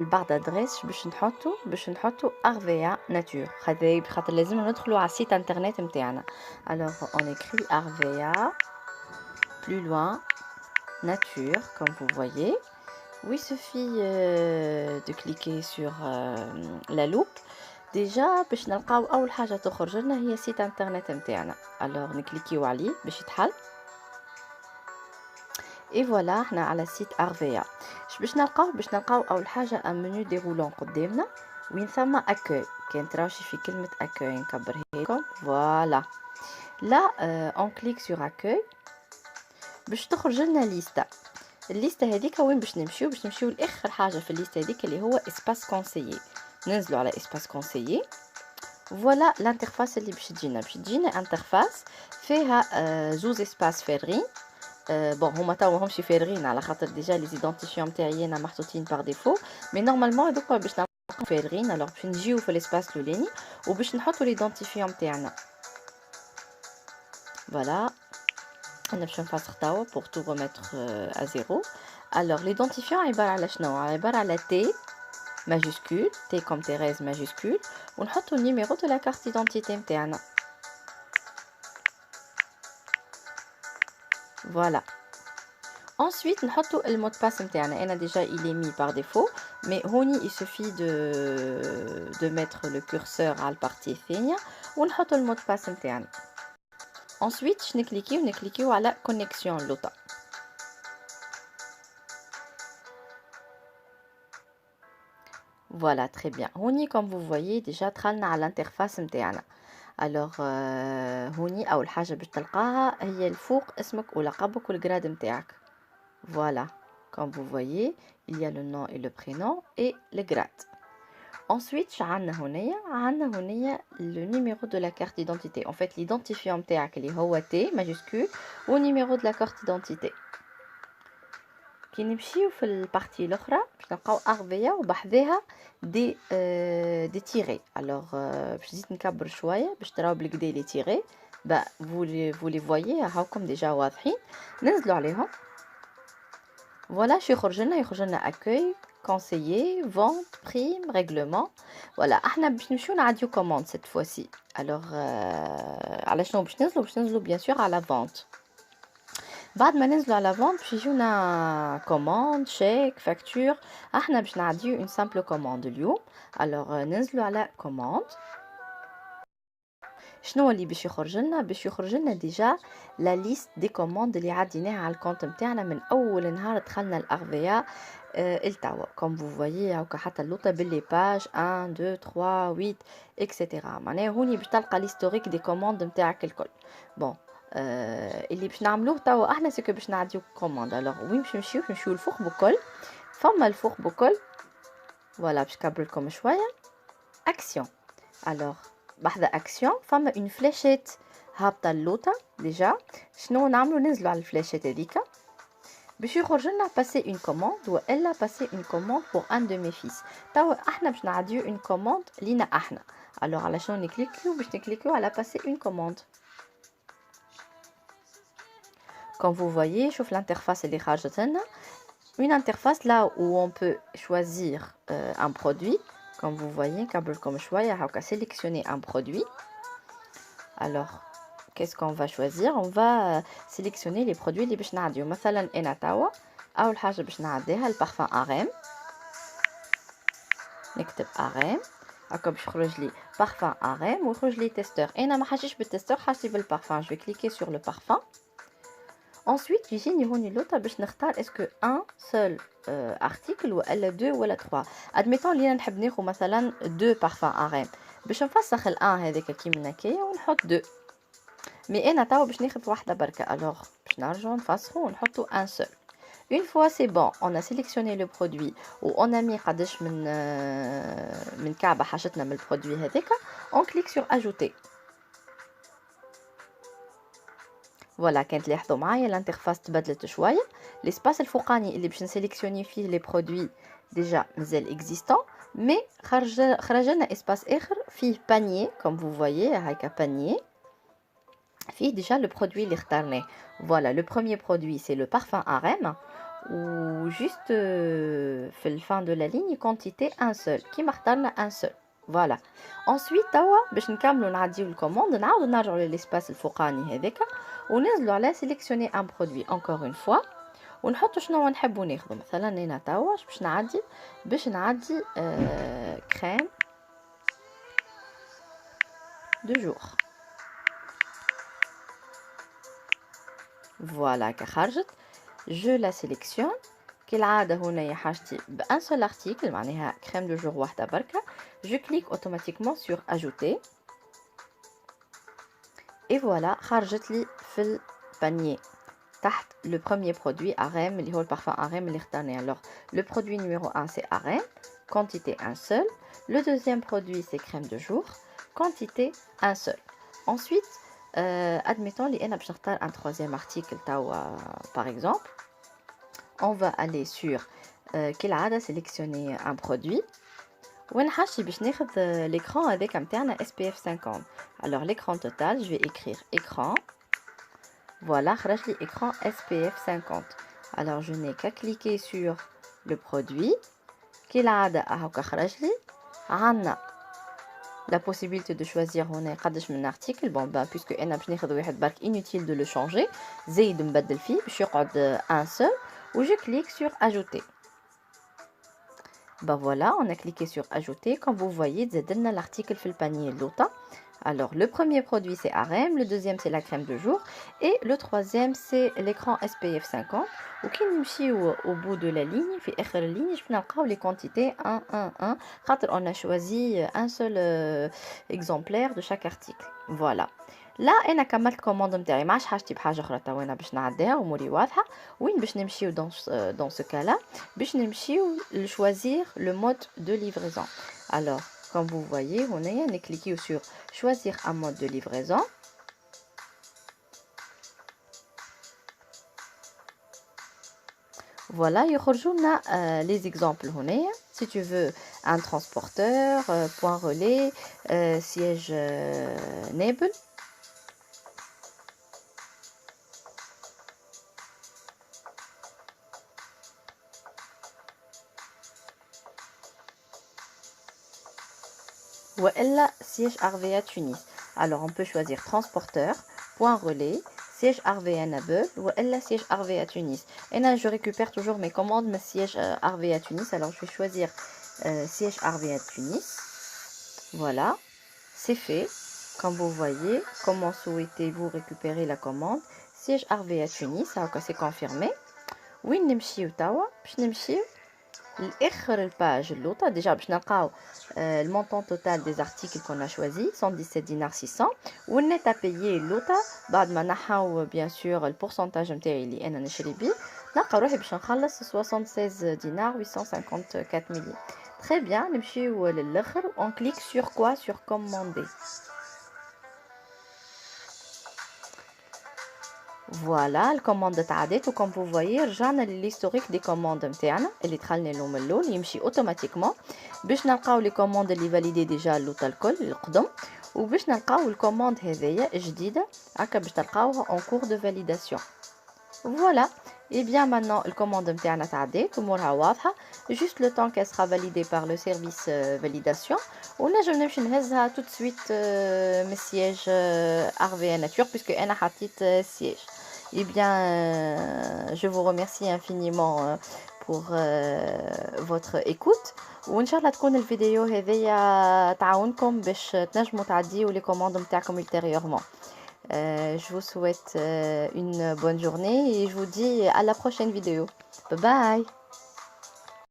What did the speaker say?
البار d'adresse باش نحطو Arvea Nature. هذا بخاطر لازم ندخلوا على السيت internet نتاعنا. Alors on écrit Arvea plus loin Nature comme vous voyez. Oui, il suffit de cliquer sur la loupe. Déjà باش نلقاو اول حاجه تخرج لنا هي سيت انترنت نتاعنا. Alors نكليكيو عليه باش يتحل. Et voilà, حنا على سيت Arvea. باش نلقاو اول حاجه ان منيو ديرولون قدامنا وين ثم اكوي. كان تراوشي في كلمه اكوي نكبرها لكم. فوالا لا اون كليك سور اكوي باش تخرج لنا ليستا. الليسته هذيك وين باش نمشيو لاخر حاجه في الليسته هذيك اللي هو اسباس كونسيي. ننزلوا على اسباس كونسيي. فوالا الانترفاس اللي باش تجينا انترفاس فيها زوز اسباس فارغين. بون هما تاو ماهمش فارغين على خاطر ديجا لي زيدونتيفيون نتاعي انا محطوطين بار ديفو، مي نورمالمون هذوك باش نلقاو فارغين. الوغ باش نجيو في الاسباس الاولاني وباش نحطوا ليدونتيفيون نتاعنا. فوالا انا باش نفسخ تاو بور تو ريميتر ا زيرو. الوغ ليدونتيفيون عباره على شنو؟ عباره على تي ماجيسكول، تي كوم تيريز ماجيسكول، ونحطوا النيميرو دو لا كارت ديدونتيتي نتاعنا. فوالا ensuite نحطوا المود باس نتاعنا. انا ديجا il est mis par défaut mais هوني il suffit de mettre le curseur على البارتي الثانيه ونحطوا المود باس نتاعنا. ensuite نكليكيو على connexion لوطا. voilà très bien. هوني comme vous voyez déjà دخلنا على الانترفاس نتاعنا. alors هوني اول حاجه باش تلقاها هي الفوق اسمك ولقبك والجراد نتاعك. Voilà, comme vous voyez, il y a le nom et le prénom et le grade. Ensuite, عندنا le numéro de la carte d'identité. En fait, l'identifiant نتاعك اللي هو T majuscule و numéro de la carte d'identité. كي نمشيو في البارتي الاخرى باش نلقاو Arvea وبحذاها دي تيري. alors باش نزيد نكبر شويه باش تراو بالكدا لي تيري. با vous les voyez هاكم ديجا واضحين. ننزلوا عليهم. Voilà, يخرج لنا accueil, conseiller, vente, prime, règlement. Voilà, احنا باش نمشيو نعديو commande cette fois-ci. Alors على شنو باش ننزلوا bien sûr à la vente. بعد ما ننزلوا على vente باش يجونا commande, chèque, facture. احنا باش نعديو une simple commande اليوم. Alors ننزلوا على commande. شنو اللي باش يخرج لنا ديجا لا ليست دي كوموند اللي عديناها على الكونت نتاعنا من اول نهار دخلنا الارفيا التوا. كوم فو فويي هاكا حتى اللوطه باللي باج 1 2 3 8 اكسيتيرا. معناها هوني باش تلقى ليستوريك دي كوموند نتاعك الكل. بون اللي باش نعملوه توا احنا سكو باش نعديو كوموند. الوغ وين باش نمشيو الفوق بكل. فما الفوق بكل. فوالا باش نكبر شويه اكسيون. الوغ بحذا اكسيون فما اون فلاشيت هابطه اللوطه ديجا. شنو نعملو؟ ننزلوا على الفلاشيت هذيك باش يخرج لنا باسي اون كوموند والا باسي اون كوموند بور ان دو مي فيس. توا احنا باش نعديو اون كوموند لينا احنا. الوغ على شنو نكليكيو على باسي اون كوموند. comme vous voyez شوف l'interface اللي خرجت لنا. une interface là où on peut choisir un produit. Comme vous voyez, comme choix, sélectionner un produit. Alors, qu'est-ce qu'on va choisir? On va sélectionner les produits اللي باش نعديو. مثلا انا توا اول حاجه باش نعديها البارفان اريم. نكتب اريم هكا باش يخرج لي بارفان اريم ويخرج لي تيستور. انا ما حاجيش بالتيستور، حاجتي بالبارفان. جو كليكي sur le parfum. ensuite يجيني هوني لوطه باش نختار اسكو ان سول ارتيكل ولا دو ولا 3. ادميتون لينا نحب ناخذ مثلا دو بارفان اريم باش نفسخ الان هذاك كيما هكايا ونحط دو. مي انا توا باش ناخذ واحده بركه. الوغ باش نرجعوا نفسخوا ونحطوا ان سول. une fois c'est bon on a sélectionné le produit ou on a mis قداش من كعبه حاجتنا من البرودوي هذاك. on clique sur ajouter. فوالا كانت لاحظوا معايا الانترفاس تبدلت شويه. ليسباس الفوقاني اللي باش نسيليكسيوني فيه لي برودوي ديجا مازال اكزيستون، مي خرج لنا اسباس اخر فيه بانيي. كوم فو فويي هاكا بانيي فيه ديجا لو برودوي اللي اخترناه. فوالا لو بروميير برودوي سي لو بارفان اريم ou juste في الفان de la ligne quantité un seul كيما اخترنا un seul. Voilà. Ensuite توا باش نكملوا نعديو الكوموند نعاودوا نرجعوا للاسباس الفوقاني هذاك وننزلوا على sélectionner un produit encore une fois ونحطوا شنو نحبوا ناخذ. مثلا انا توا باش نعدي كريم دو جور. فوالا كخرجت جو لا سيليكسيون كالعاده هنايا حاجتي بان سول ارتيكل معناها كريم دو جور واحده بركه. جو كليك اوتوماتيكمون سور اجوتي اي فوالا خرجت لي في البانيي تحت لو بروميير برودوي اريم اللي هو البارفان اريم اللي اخترناه. alors le produit numéro 1 c'est arène quantité un seul. Le deuxième produit c'est crème de jour quantité un seul. Ensuite admettons li انا باش نختار un troisième article توا par exemple. On va aller sur كالعاده sélectionner un produit وين حاجتي باش ناخذ l'écran avec نتاعنا SPF 50. alors l'écran total je vais écrire écran. Voilà, خرج لي écran SPF 50. alors je n'ai qu'à cliquer sur le produit كالعاده هاكا خرج لي. عندنا la possibilité de choisir هنا قداش من article. bon bah puisque انا باش ناخذ واحد برك inutile de le changer زايد نبدل فيه باش يقعد un seul و je clique sur ajouter. bah voilà, on a cliqué sur ajouter. Comme vous voyez زاد لنا l'article في البانيي اللوطه. alors le premier produit c'est Arem, le deuxième c'est la crème de jour et le troisième c'est l'écran SPF 50. وكي نمشيو au bout de la ligne في اخر الليني باش نلقاو les quantités 1 1 1 خاطر on a choisi un seul exemplaire de chaque article. voilà. لا انا كملت كوموند نتاعي ماش حاجتي بحاجه اخرى تو انا باش نعديها اموري واضحه. وين باش نمشيو dans ce cas là باش نمشيو choisir le mode de livraison. alors comme vous voyez هنايا نكليكيو sur choisir un mode de livraison. voilà يخرجوا لنا les exemples هنايا. si tu veux un transporteur point relais siège Nebel. ou elle siège RVA Tunis. alors on peut choisir transporteur point relais siège RVA Nabel ou elle siège RVA Tunis. et là je récupère toujours mes commandes mais siège RVA Tunis. alors je vais choisir siège RVA Tunis. voilà, c'est fait. comme vous voyez comment souhaitez-vous récupérer la commande siège RVA Tunis. c'est confirmé. وين نمشيو توا باش نمشيو لاخر الباج اللوطه ديجا باش نلقاو المونطون توتال دي ارتيكل كنا شوازي 117 دينار 600 والنت بايي اللوطه بعد ما نحاو بيان سور البورسنتاج نتاعي اللي انا نشري بيه نلقى روحي باش نخلص 76 دينار 854 ملي. très bien. نمشيو للاخر on clique sur quoi sur commander. فوالا الكوموند تعدت. وكم vous voyez رجعنا للهيستوريك دي كوموند نتاعنا اللي دخلنا لهم اللون يمشي اوتوماتيكمون باش نلقاو لي كوموند اللي فاليدي ديجا اللوطه الكل القدم وباش نلقاو الكوموند هذيا جديده هكا باش تلقاوها en cours de validation. voilà. et bien maintenant الكوموند نتاعنا تعدت امورها واضحه. juste le temps qu'elle sera validée par le service validation ونجم نمشي نهزها tout de suite من siège RVA Nature puisque انا حطيت siège. et bien je vous remercie infiniment pour votre écoute وان شاء الله تكون الفيديو هذيا تعاونكم باش تنجموا تعديوا لي كوموند نتاعكم ultérieurement. je vous souhaite une bonne journée et je vous dis à la prochaine vidéo. Bye bye.